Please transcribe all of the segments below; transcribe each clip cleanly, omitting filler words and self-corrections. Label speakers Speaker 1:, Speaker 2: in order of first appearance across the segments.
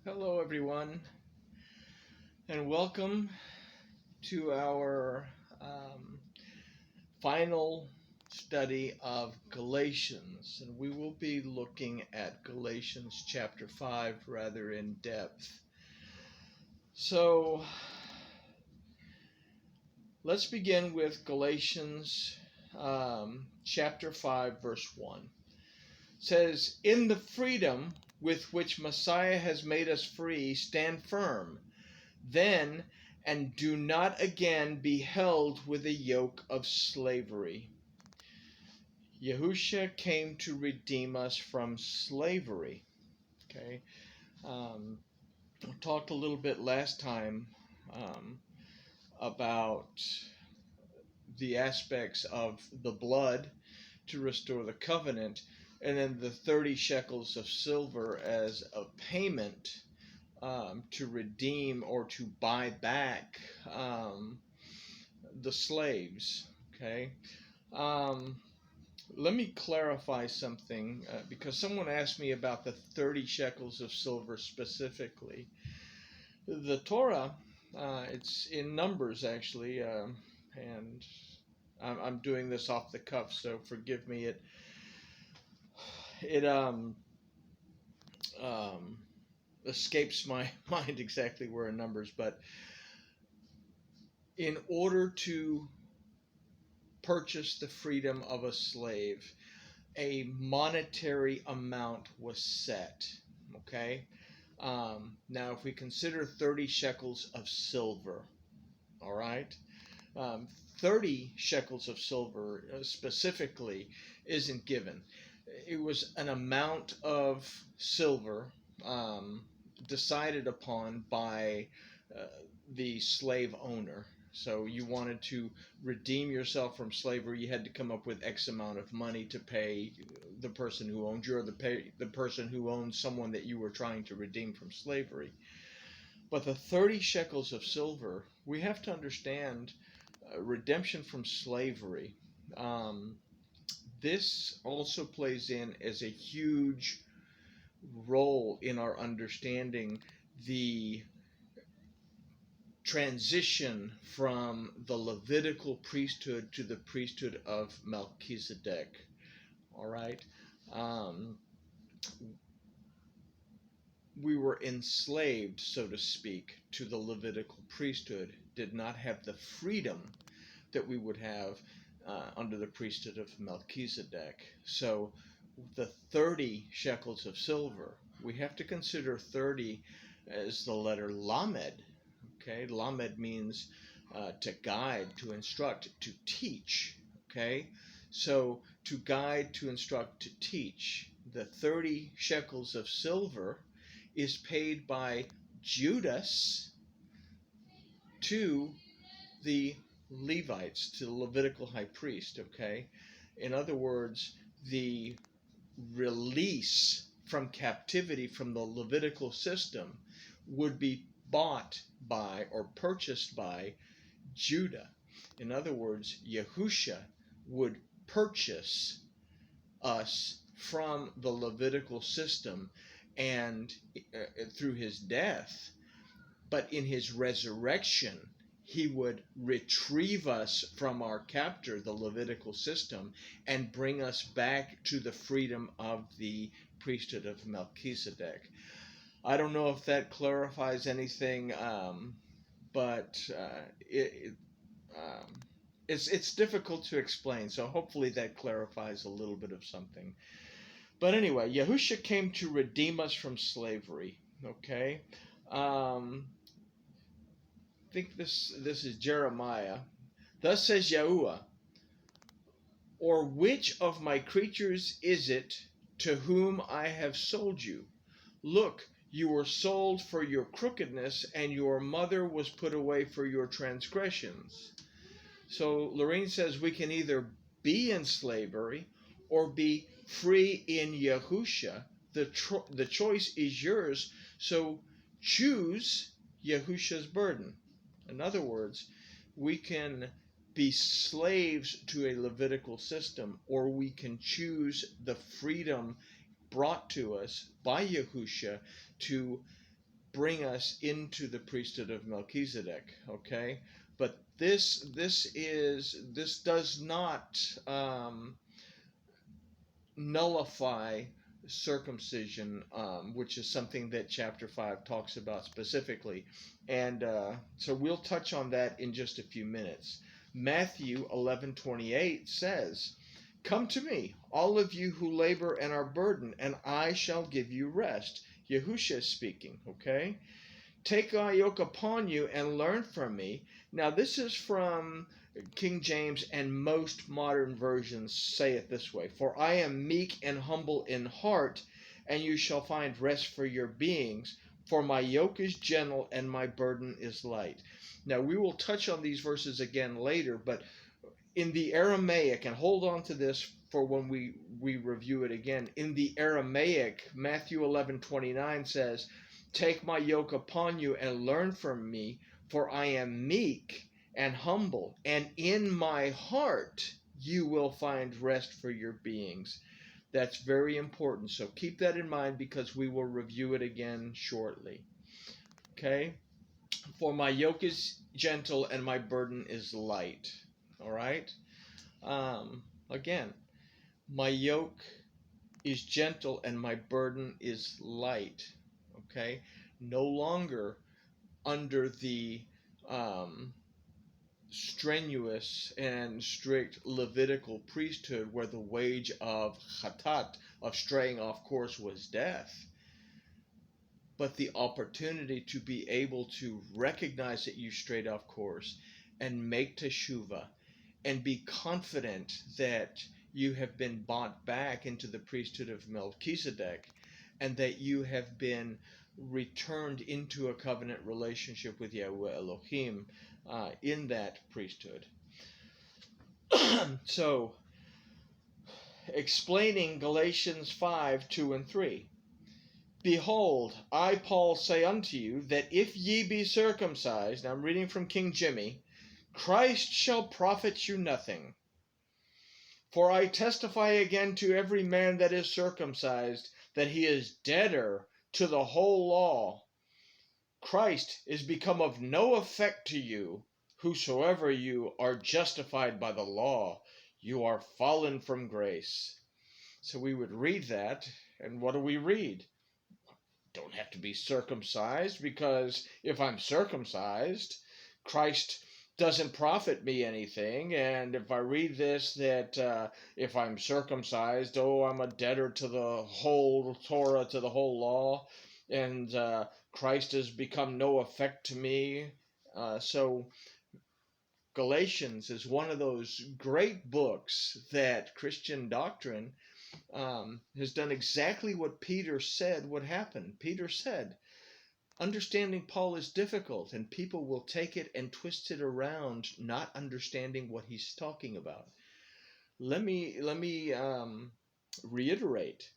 Speaker 1: Hello, everyone, and welcome to our final study of Galatians. And we will be looking at Galatians chapter 5 rather in depth. So let's begin with Galatians chapter 5, verse 1. It says, "In the freedom with which Messiah has made us free, stand firm. Then, and do not again be held with a yoke of slavery." Yahushua came to redeem us from slavery. Okay, we talked a little bit last time about the aspects of the blood to restore the covenant, and then the 30 shekels of silver as a payment to redeem or to buy back the slaves. Okay. Let me clarify something because someone asked me about the 30 shekels of silver specifically. The Torah, it's in Numbers actually, and I'm doing this off the cuff, so forgive me. It escapes my mind exactly where in Numbers, but in order to purchase the freedom of a slave, a monetary amount was set. Okay. Now, if we consider 30 shekels of silver, all right, 30 shekels of silver specifically isn't given. It was an amount of silver decided upon by the slave owner. So you wanted to redeem yourself from slavery, you had to come up with X amount of money to pay the person who owned you, or the person who owned someone that you were trying to redeem from slavery. But the 30 shekels of silver, we have to understand redemption from slavery. This also plays in as a huge role in our understanding the transition from the Levitical priesthood to the priesthood of Melchizedek. All right. We were enslaved, so to speak, to the Levitical priesthood, did not have the freedom that we would have under the priesthood of Melchizedek. So the 30 shekels of silver, we have to consider 30 as the letter Lamed. Okay, Lamed means to guide, to instruct, to teach. Okay, so to guide, to instruct, to teach. The 30 shekels of silver is paid by Judas to the Levites, to the Levitical high priest. Okay, in other words, the release from captivity from the Levitical system would be bought by or purchased by Judah. In other words, Yahushua would purchase us from the Levitical system and through his death, but in his resurrection he would retrieve us from our captor, the Levitical system, and bring us back to the freedom of the priesthood of Melchizedek. I don't know if that clarifies anything, but it's difficult to explain, so hopefully that clarifies a little bit of something. But anyway, Yahushua came to redeem us from slavery. Okay, I think this is Jeremiah. Thus says Yahuwah, or which of my creatures is it to whom I have sold you? Look, you were sold for your crookedness, and your mother was put away for your transgressions. So Lorraine says we can either be in slavery or be free in Yahushua. The choice is yours, so choose Yahushua's burden. In other words, we can be slaves to a Levitical system, or we can choose the freedom brought to us by Yahushua to bring us into the priesthood of Melchizedek. Okay, but this does not nullify circumcision, which is something that chapter 5 talks about specifically. And so we'll touch on that in just a few minutes. Matthew 11:28 says, "Come to me, all of you who labor and are burdened, and I shall give you rest." Yahushua is speaking, okay? "Take my yoke upon you and learn from me." Now, this is from King James, and most modern versions say it this way: "For I am meek and humble in heart, and you shall find rest for your beings. For my yoke is gentle and my burden is light." Now, we will touch on these verses again later, but in the Aramaic, and hold on to this for when we review it again, in the Aramaic, Matthew 11:29 says, "Take my yoke upon you and learn from me, for I am meek and humble, and in my heart you will find rest for your beings." That's very important, so keep that in mind because we will review it again shortly. Okay? "For my yoke is gentle and my burden is light." All right? Again, my yoke is gentle and my burden is light. Okay? No longer under the strenuous and strict Levitical priesthood where the wage of chatat, of straying off course, was death, but the opportunity to be able to recognize that you strayed off course and make teshuvah and be confident that you have been bought back into the priesthood of Melchizedek and that you have been returned into a covenant relationship with Yahweh Elohim in that priesthood. So, explaining Galatians 5:2 and 3. "Behold, I, Paul, say unto you, that if ye be circumcised," now I'm reading from King Jimmy, "Christ shall profit you nothing. For I testify again to every man that is circumcised, that he is debtor to the whole law. Christ is become of no effect to you. Whosoever you are justified by the law, you are fallen from grace." So we would read that, and what do we read? Don't have to be circumcised, because if I'm circumcised, Christ doesn't profit me anything. And if I read this, that if I'm circumcised, I'm a debtor to the whole Torah, to the whole law, and Christ has become no effect to me. So Galatians is one of those great books that Christian doctrine has done exactly what Peter said would happen. Peter said, understanding Paul is difficult, and people will take it and twist it around, not understanding what he's talking about. Let me reiterate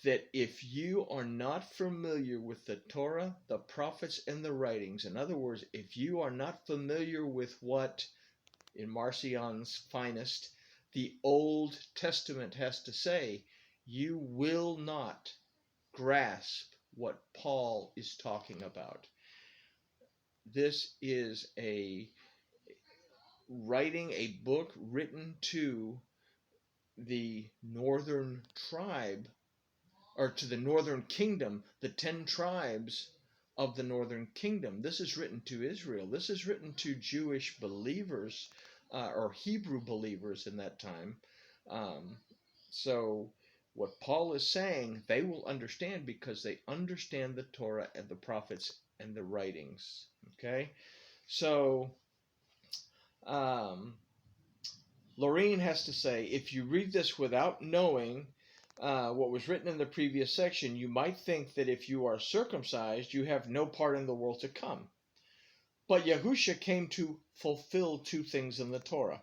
Speaker 1: that if you are not familiar with the Torah, the prophets, and the writings, in other words, if you are not familiar with what, in Marcion's finest, the Old Testament has to say, you will not grasp what Paul is talking about. This is a book written to the northern tribe, or to the northern kingdom, the 10 tribes of the northern kingdom. This is written to Israel. This is written to Jewish believers, or Hebrew believers in that time. So what Paul is saying, they will understand because they understand the Torah and the prophets and the writings. Okay? So, Lorene has to say, if you read this without knowing what was written in the previous section, you might think that if you are circumcised, you have no part in the world to come. But Yahushua came to fulfill 2 things in the Torah.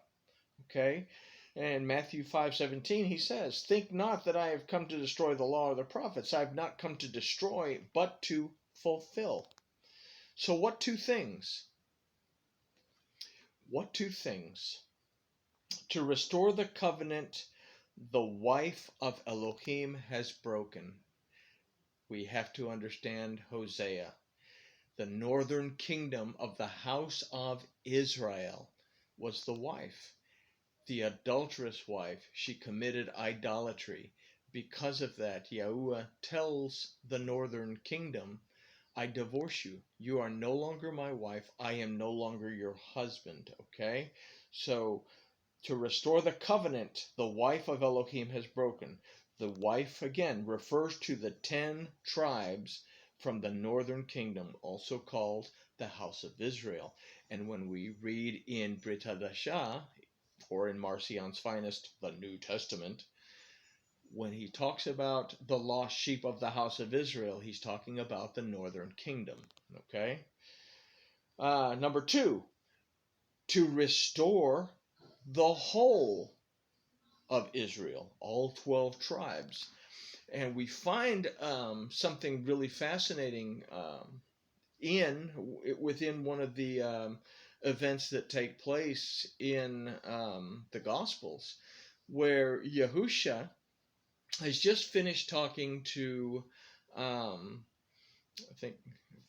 Speaker 1: Okay? And Matthew 5:17, he says, "Think not that I have come to destroy the law or the prophets. I have not come to destroy, but to fulfill." So what 2 things? What 2 things? To restore the covenant the wife of Elohim has broken. We have to understand Hosea. The northern kingdom of the house of Israel was the wife. The adulterous wife, she committed idolatry. Because of that, Yahuwah tells the northern kingdom, I divorce you. You are no longer my wife. I am no longer your husband. Okay? So, to restore the covenant, the wife of Elohim has broken. The wife, again, refers to the 10 tribes from the northern kingdom, also called the house of Israel. And when we read in Brit Hadashah, or in Marcion's Finest, the New Testament, when he talks about the lost sheep of the house of Israel, he's talking about the northern kingdom. Okay? Number 2, to restore the whole of Israel, all 12 tribes. And we find something really fascinating within one of the events that take place in the Gospels, where Yahusha has just finished talking to, I think,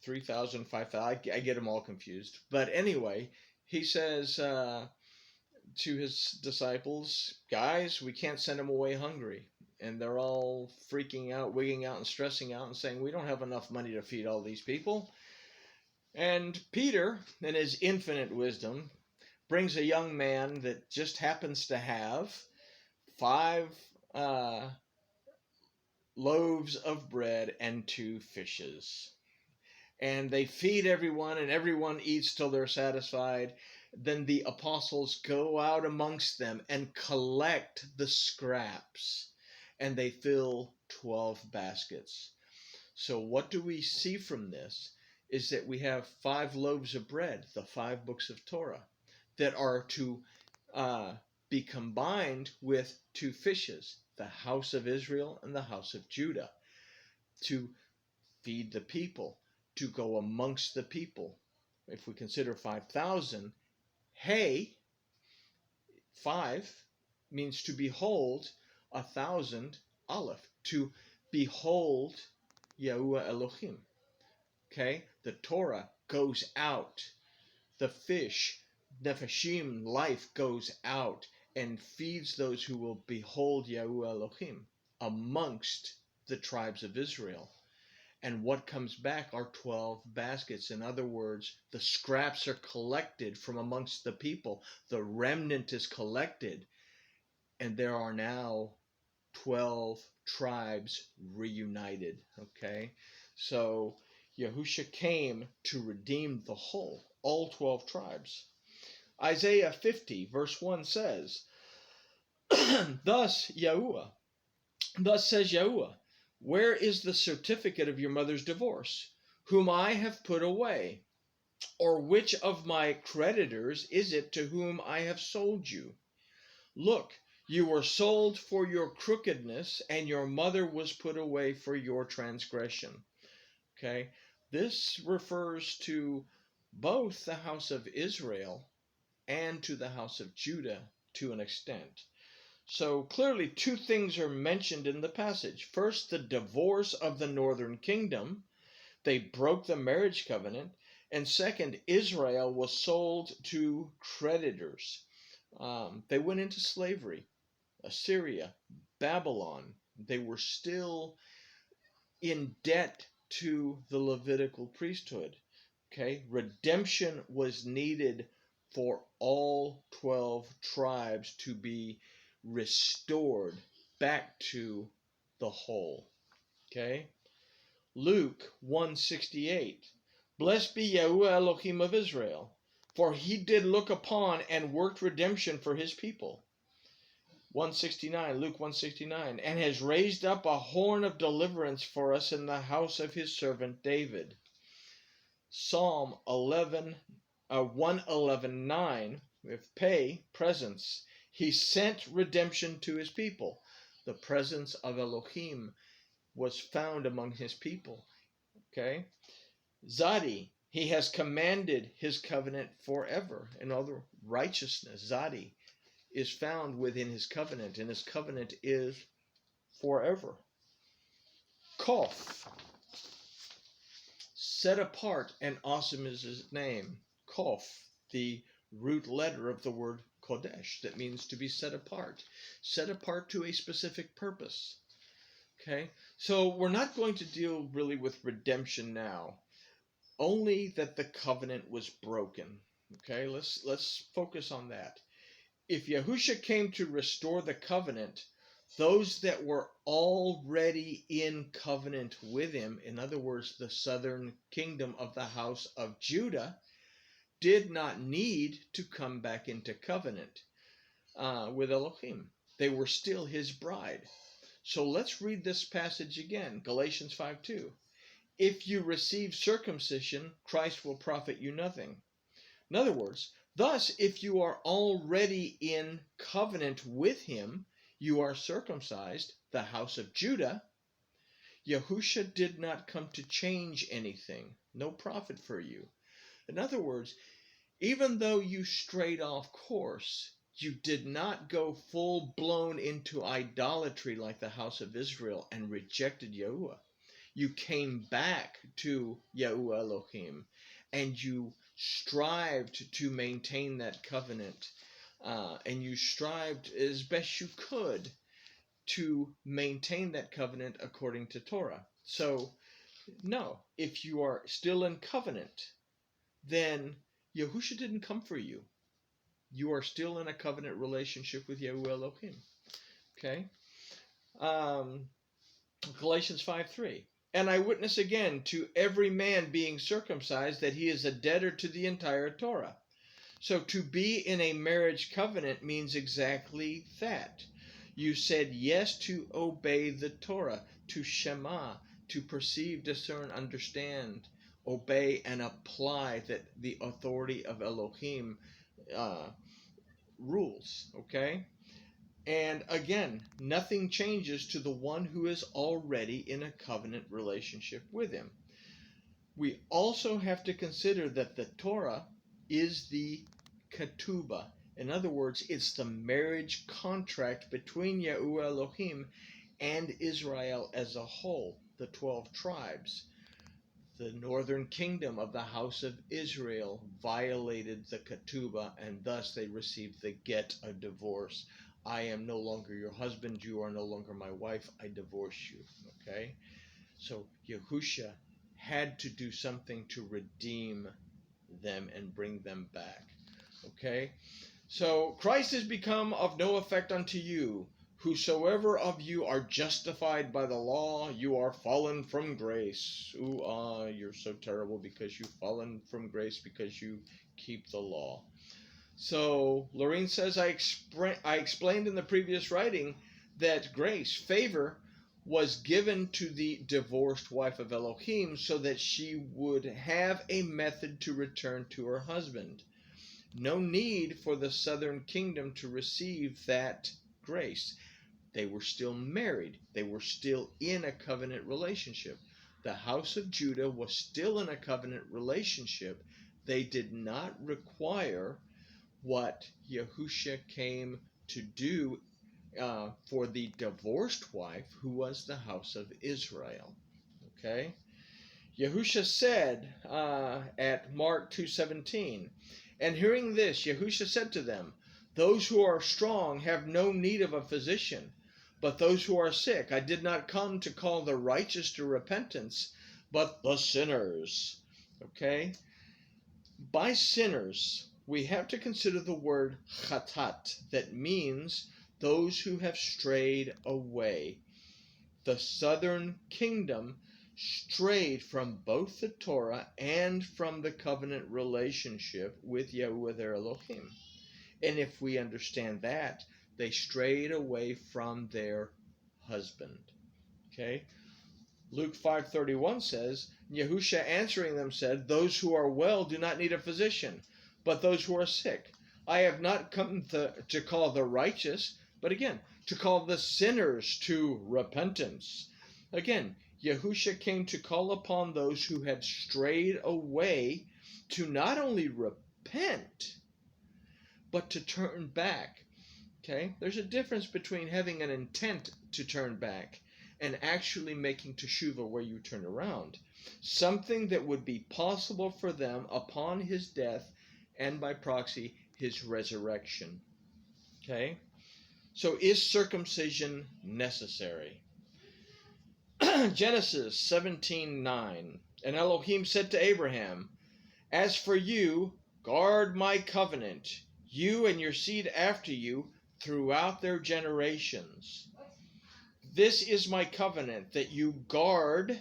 Speaker 1: 3,000, 5,000, I get them all confused. But anyway, he says to his disciples, guys, we can't send them away hungry. And they're all freaking out, wigging out, and stressing out and saying, we don't have enough money to feed all these people. And Peter, in his infinite wisdom, brings a young man that just happens to have 5 loaves of bread and 2 fishes. And they feed everyone, and everyone eats till they're satisfied. Then the apostles go out amongst them and collect the scraps, and they fill 12 baskets. So what do we see from this is that we have 5 loaves of bread, the 5 books of Torah, that are to be combined with 2 fishes, the house of Israel and the house of Judah, to feed the people, to go amongst the people. If we consider 5,000, hey, 5 means to behold, 1,000, aleph, to behold Yahuwah Elohim. Okay, the Torah goes out, the fish, nefashim, life, goes out and feeds those who will behold Yahuwah Elohim amongst the tribes of Israel. And what comes back are 12 baskets. In other words, the scraps are collected from amongst the people. The remnant is collected. And there are now 12 tribes reunited. Okay? So Yahusha came to redeem the whole, all 12 tribes. Isaiah 50, verse 1 says, Thus says Yahuwah, where is the certificate of your mother's divorce, whom I have put away? Or which of my creditors is it to whom I have sold you? Look, you were sold for your crookedness, and your mother was put away for your transgression. Okay, this refers to both the house of Israel and to the house of Judah to an extent. So clearly 2 things are mentioned in the passage. First, the divorce of the northern kingdom. They broke the marriage covenant. And second, Israel was sold to creditors. They went into slavery. Assyria, Babylon. They were still in debt to the Levitical priesthood. Okay, redemption was needed for all 12 tribes to be restored back to the whole. Okay, Luke 1:68. Blessed be Yahuwah Elohim of Israel, for he did look upon and worked redemption for his people. 169, Luke 1:69, and has raised up a horn of deliverance for us in the house of his servant David. Psalm 111:9, with pay, presence. He sent redemption to his people. The presence of Elohim was found among his people. Okay? Zadi, he has commanded his covenant forever. In other righteousness, Zadi, is found within his covenant, and his covenant is forever. Kof, set apart, and awesome is his name. Kof, the root letter of the word Kodesh, that means to be set apart to a specific purpose. Okay, so we're not going to deal really with redemption now, only that the covenant was broken. Okay, let's focus on that. If Yahusha came to restore the covenant, those that were already in covenant with him, in other words, the southern kingdom of the house of Judah, did not need to come back into covenant with Elohim. They were still his bride. So let's read this passage again, Galatians 5:2. If you receive circumcision, Christ will profit you nothing. In other words, thus, if you are already in covenant with him, you are circumcised, the house of Judah. Yahusha did not come to change anything, no profit for you. In other words, even though you strayed off course, you did not go full-blown into idolatry like the house of Israel and rejected Yahuwah. You came back to Yahuwah Elohim, and you strived to maintain that covenant, and you strived as best you could to maintain that covenant according to Torah. So, no, if you are still in covenant, then Yahusha didn't come for you. You are still in a covenant relationship with Yahuwah Elohim. Okay? Galatians 5:3. And I witness again to every man being circumcised that he is a debtor to the entire Torah. So to be in a marriage covenant means exactly that. You said yes to obey the Torah, to Shema, to perceive, discern, understand, obey, and apply that the authority of Elohim rules. Okay? And again, nothing changes to the one who is already in a covenant relationship with him. We also have to consider that the Torah is the ketubah. In other words, it's the marriage contract between Yahuwah Elohim and Israel as a whole, the 12 tribes. The northern kingdom of the house of Israel violated the ketubah, and thus they received the get of divorce. I am no longer your husband, you are no longer my wife, I divorce you. Okay? So Yahusha had to do something to redeem them and bring them back. Okay? So Christ has become of no effect unto you. Whosoever of you are justified by the law, you are fallen from grace. Ooh, you're so terrible because you've fallen from grace because you keep the law. So Lorene says, I explained in the previous writing that grace, favor, was given to the divorced wife of Elohim so that she would have a method to return to her husband. No need for the southern kingdom to receive that grace. They were still married. They were still in a covenant relationship. The house of Judah was still in a covenant relationship. They did not require what Yahusha came to do for the divorced wife, who was the house of Israel. Okay? Yahusha said at Mark 2:17, and hearing this, Yahusha said to them, those who are strong have no need of a physician, but those who are sick. I did not come to call the righteous to repentance, but the sinners. Okay? By sinners, we have to consider the word chatat, that means those who have strayed away. The southern kingdom strayed from both the Torah and from the covenant relationship with Yahuwah their Elohim. And if we understand that, they strayed away from their husband. Okay? Luke 5:31 says, Yahusha answering them said, those who are well do not need a physician, but those who are sick. I have not come to call the righteous, but again, to call the sinners to repentance. Again, Yahusha came to call upon those who had strayed away to not only repent, but to turn back. Okay? There's a difference between having an intent to turn back and actually making teshuvah, where you turn around. Something that would be possible for them upon his death and by proxy his resurrection. Okay? So is circumcision necessary? Genesis 17:9. And Elohim said to Abraham, "As for you, guard my covenant, you and your seed after you, throughout their generations. This is my covenant, that you guard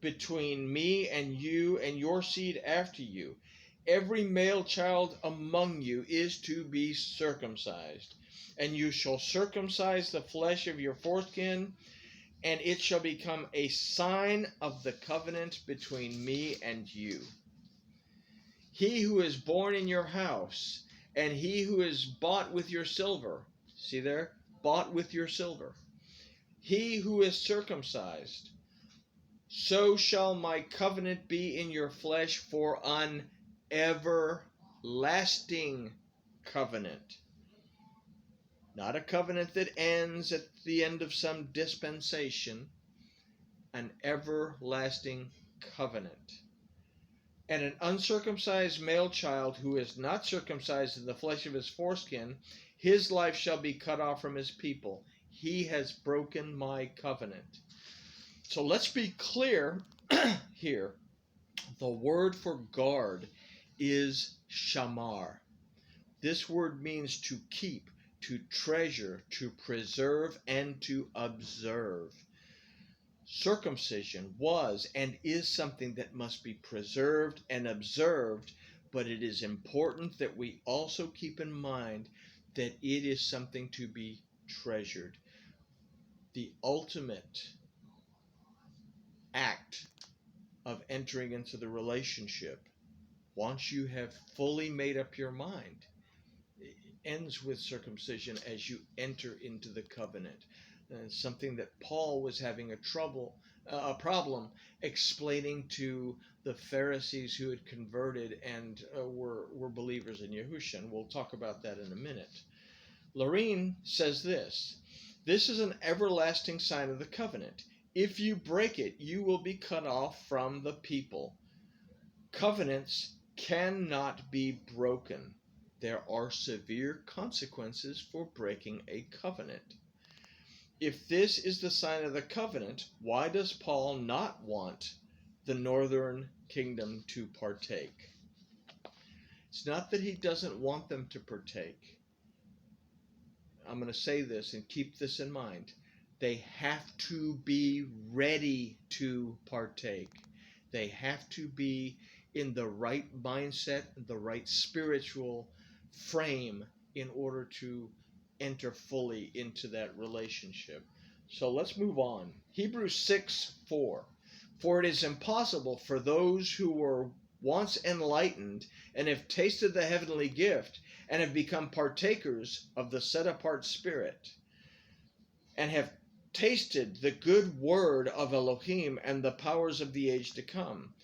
Speaker 1: between me and you and your seed after you. Every male child among you is to be circumcised, and you shall circumcise the flesh of your foreskin, and it shall become a sign of the covenant between me and you. He who is born in your house, and he who is bought with your silver," see there, bought with your silver, "he who is circumcised, so shall my covenant be in your flesh for an everlasting covenant." Not a covenant that ends at the end of some dispensation, an everlasting covenant. "And an uncircumcised male child who is not circumcised in the flesh of his foreskin, his life shall be cut off from his people. He has broken my covenant." So let's be clear here. The word for guard is shamar. This word means to keep, to treasure, to preserve, and to observe. Circumcision was and is something that must be preserved and observed, but it is important that we also keep in mind that it is something to be treasured. The ultimate act of entering into the relationship, once you have fully made up your mind, ends with circumcision as you enter into the covenant. Something that Paul was having a problem explaining to the Pharisees who had converted and were believers in Yahushua. And we'll talk about that in a minute. Lorene says this: "This is an everlasting sign of the covenant. If you break it, you will be cut off from the people. Covenants cannot be broken. There are severe consequences for breaking a covenant. If this is the sign of the covenant, why does Paul not want the northern kingdom to partake?" It's not that he doesn't want them to partake. I'm going to say this and keep this in mind. They have to be ready to partake. They have to be in the right mindset, the right spiritual frame in order to enter fully into that relationship. So let's move on. Hebrews 6:4. "For it is impossible for those who were once enlightened and have tasted the heavenly gift and have become partakers of the set-apart Spirit and have tasted the good word of Elohim and the powers of the age to come,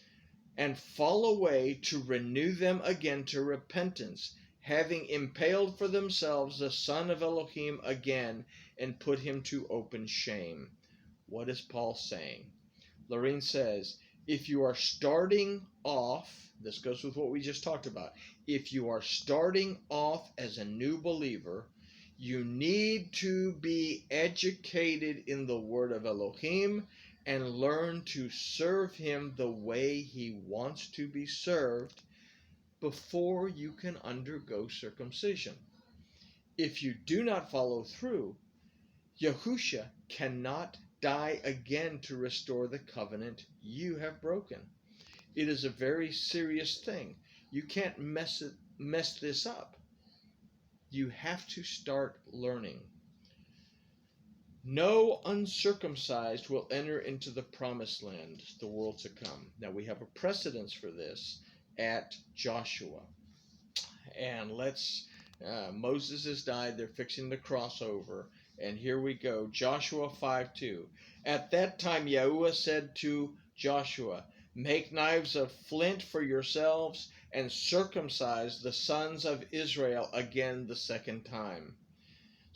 Speaker 1: and fall away, to renew them again to repentance, having impaled for themselves the Son of Elohim again and put him to open shame." What is Paul saying? Lorene says, if you are starting off, this goes with what we just talked about, if you are starting off as a new believer, you need to be educated in the word of Elohim and learn to serve him the way he wants to be served before you can undergo circumcision. If you do not follow through, Yahushua cannot die again to restore the covenant you have broken. It is a very serious thing. You can't mess this up. You have to start learning. "No uncircumcised will enter into the promised land, the world to come." Now we have a precedence for this at Joshua. And Moses has died, they're fixing the crossover. And here we go, Joshua 5:2. "At that time Yahuwah said to Joshua, make knives of flint for yourselves and circumcise the sons of Israel again the second time."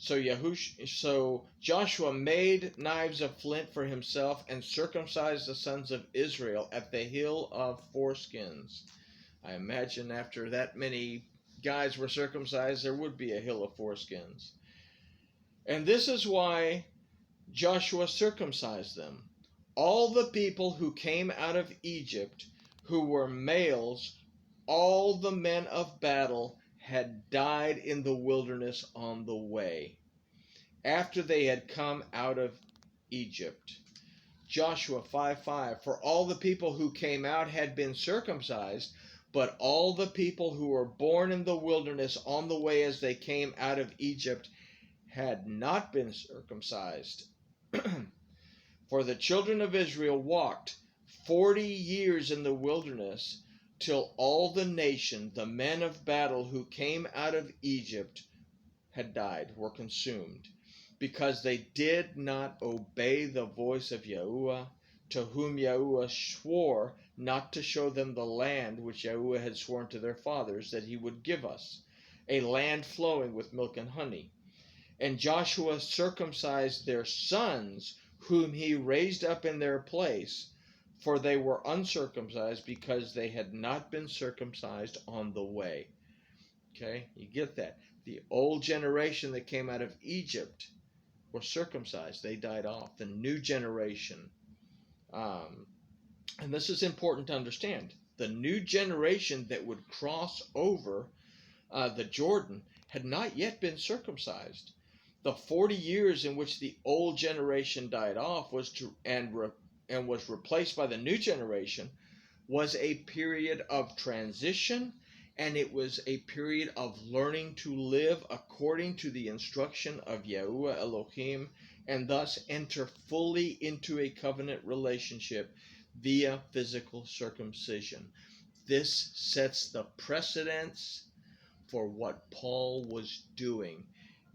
Speaker 1: So Joshua made knives of flint for himself and circumcised the sons of Israel at the hill of foreskins. I imagine after that many guys were circumcised, there would be a hill of foreskins. And this is why Joshua circumcised them. All the people who came out of Egypt, who were males, all the men of battle, had died in the wilderness on the way, after they had come out of Egypt. Joshua 5:5, for all the people who came out had been circumcised, but all the people who were born in the wilderness on the way as they came out of Egypt had not been circumcised. For the children of Israel walked 40 years in the wilderness, till all the nation, the men of battle who came out of Egypt, had died, were consumed, because they did not obey the voice of Yahuwah, to whom Yahuwah swore not to show them the land which Yahuwah had sworn to their fathers that he would give us, a land flowing with milk and honey. And Joshua circumcised their sons, whom he raised up in their place, for they were uncircumcised because they had not been circumcised on the way. Okay, you get that. The old generation that came out of Egypt were circumcised. They died off. The new generation, and this is important to understand, the new generation that would cross over the Jordan had not yet been circumcised. The 40 years in which the old generation died off was was replaced by the new generation was a period of transition, and it was a period of learning to live according to the instruction of Yahuwah Elohim, and thus enter fully into a covenant relationship via physical circumcision. This sets the precedence for what Paul was doing.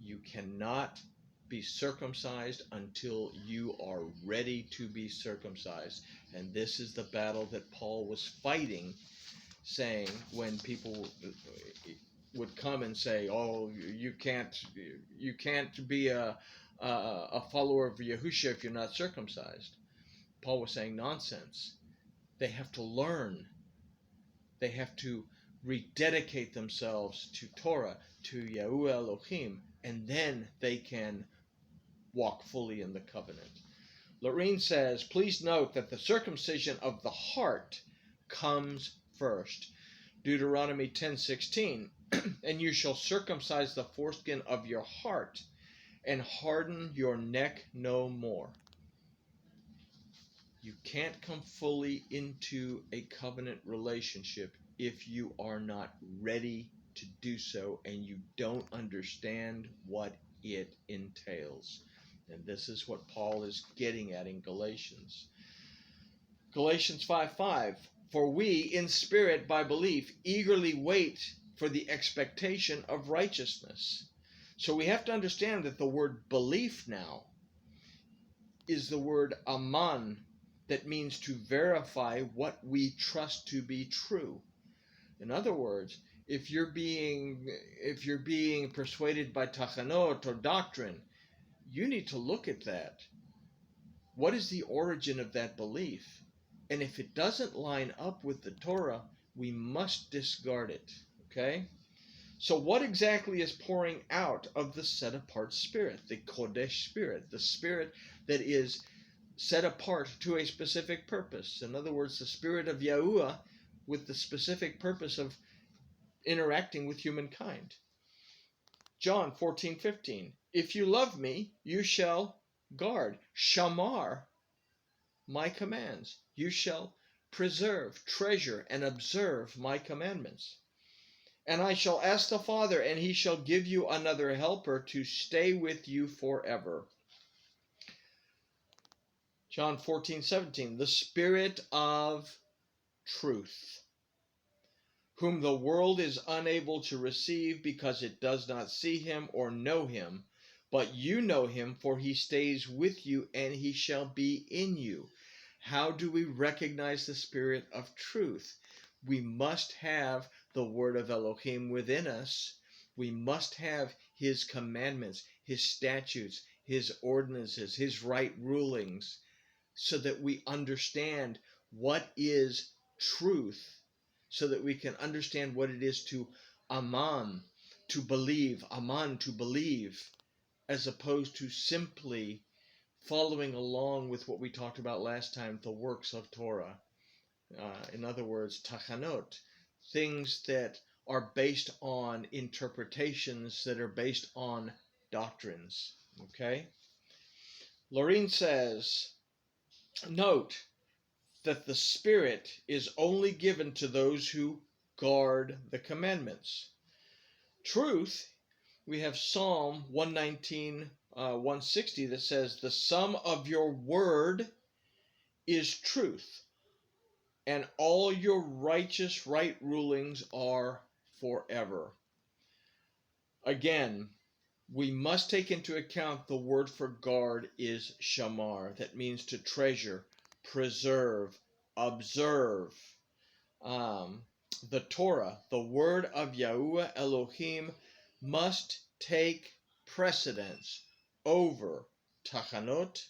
Speaker 1: You cannot be circumcised until you are ready to be circumcised. And this is the battle that Paul was fighting, saying when people would come and say, oh, you can't be a follower of Yahushua if you're not circumcised. Paul was saying nonsense. They have to learn. They have to rededicate themselves to Torah, to Yahuwah Elohim, and then they can walk fully in the covenant. Lorene says, please note that the circumcision of the heart comes first. Deuteronomy 10:16, and you shall circumcise the foreskin of your heart and harden your neck no more. You can't come fully into a covenant relationship if you are not ready to do so and you don't understand what it entails. And this is what Paul is getting at in Galatians. Galatians 5:5, for we in spirit by belief eagerly wait for the expectation of righteousness. So we have to understand that the word belief now is the word aman, that means to verify what we trust to be true. In other words, if you're being persuaded by tachanot or doctrine, you need to look at that. What is the origin of that belief? And if it doesn't line up with the Torah, we must discard it. Okay? So what exactly is pouring out of the set-apart spirit, the Kodesh spirit, the spirit that is set apart to a specific purpose? In other words, the spirit of Yahuwah with the specific purpose of interacting with humankind. John 14:15, if you love me, you shall guard, shamar, my commands. You shall preserve, treasure, and observe my commandments. And I shall ask the Father, and he shall give you another helper to stay with you forever. John 14:17, the Spirit of truth, whom the world is unable to receive because it does not see him or know him, but you know him, for he stays with you and he shall be in you. How do we recognize the Spirit of truth? We must have the word of Elohim within us. We must have his commandments, his statutes, his ordinances, his right rulings, so that we understand what is truth, so that we can understand what it is to aman, to believe, as opposed to simply following along with what we talked about last time, the works of Torah. In other words, tachanot, things that are based on interpretations, that are based on doctrines. Okay? Laureen says, note that the Spirit is only given to those who guard the commandments. Truth, we have Psalm 119, 160 that says, the sum of your word is truth, and all your righteous right rulings are forever. Again, we must take into account the word for guard is shamar. That means to treasure, preserve, observe. The Torah, the word of Yahuwah Elohim, must take precedence over tachanot,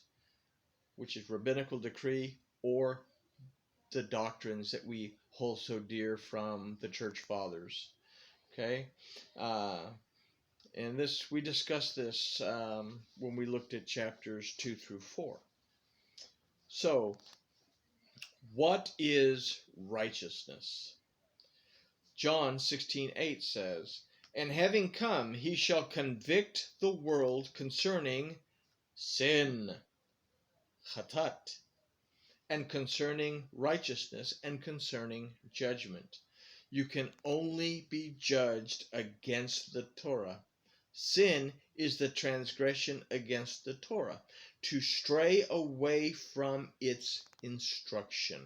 Speaker 1: which is rabbinical decree, or the doctrines that we hold so dear from the church fathers. Okay? And this, we discussed this when we looked at chapters 2 through 4. So, what is righteousness? John 16:8 says, and having come, he shall convict the world concerning sin, chatat, and concerning righteousness, and concerning judgment. You can only be judged against the Torah. Sin is the transgression against the Torah, to stray away from its instruction.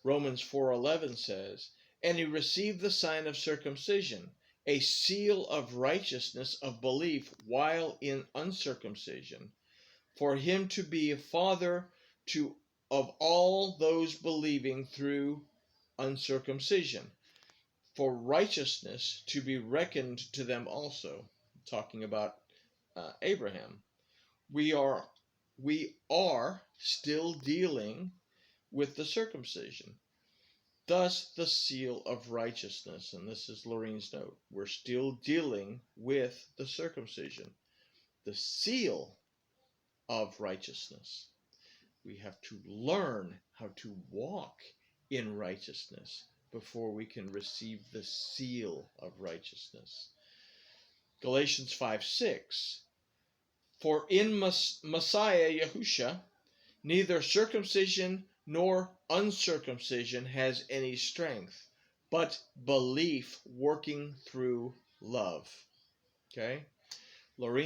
Speaker 1: Romans 4:11 says, and he received the sign of circumcision, a seal of righteousness of belief while in uncircumcision, for him to be a father of all those believing through uncircumcision, for righteousness to be reckoned to them also. Talking about Abraham. We are still dealing with the circumcision. Thus, the seal of righteousness, and this is Laureen's note, we're still dealing with the circumcision. The seal of righteousness. We have to learn how to walk in righteousness before we can receive the seal of righteousness. Galatians 5:6. For in Messiah Yahusha, neither circumcision nor uncircumcision has any strength, but belief working through love. Okay? Laureen